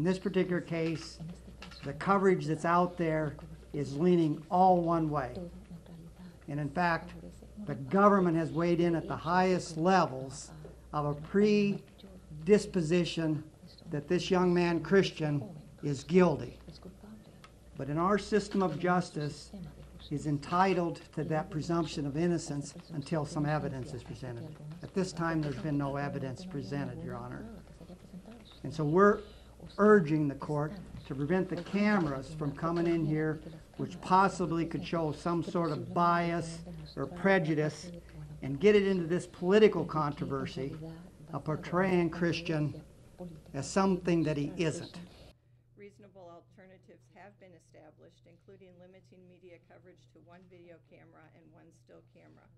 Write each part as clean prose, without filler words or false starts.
In this particular case, the coverage that's out there is leaning all one way. And in fact, the government has weighed in at the highest levels of a predisposition that this young man, Cristhian, is guilty. But in our system of justice, he's entitled to that presumption of innocence until some evidence is presented. At this time, there's been no evidence presented, Your Honor. And so we're urging the court to prevent the cameras from coming in here, which possibly could show some sort of bias or prejudice, and get it into this political controversy of portraying Cristhian as something that he isn't. Reasonable alternatives have been established, including limiting media coverage to one video camera and one still camera.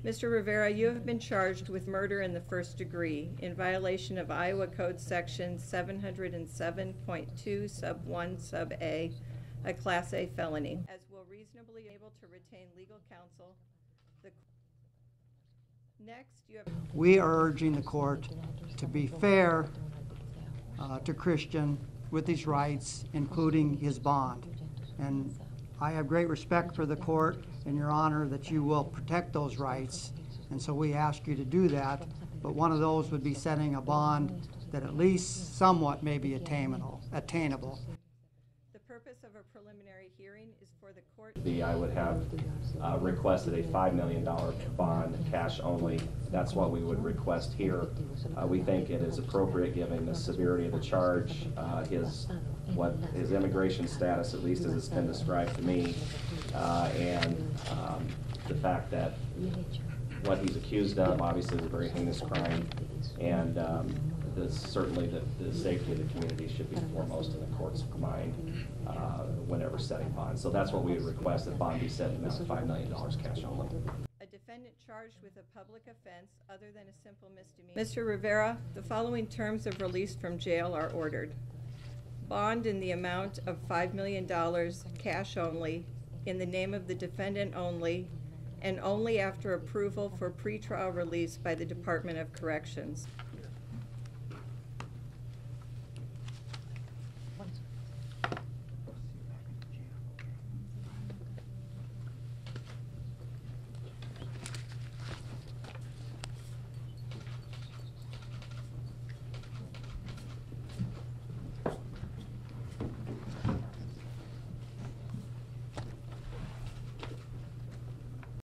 Mr. Rivera, you have been charged with murder in the first degree in violation of Iowa Code Section 707.2 sub 1 sub A, a Class A felony. As will reasonably be able to retain legal counsel. Next, you have... We are urging the court to be fair to Cristhian with his rights, including his bond. And I have great respect for the court and Your Honor that you will protect those rights, and so we ask you to do that. But one of those would be setting a bond that at least somewhat may be attainable. The purpose of a preliminary hearing is for the court... I would have requested a $5 million bond, cash only. That's what we would request here. We think it is appropriate given the severity of the charge, his immigration status, at least as it's been described to me, and the fact that what he's accused of obviously is a very heinous crime, and certainly the safety of the community should be foremost in the court's mind whenever setting bond. So that's what we would request, that bond be set in the amount of $5 million cash only. A defendant charged with a public offense other than a simple misdemeanor. Mr. Rivera, the following terms of release from jail are ordered. Bond in the amount of $5 million, cash only, in the name of the defendant only, and only after approval for pretrial release by the Department of Corrections.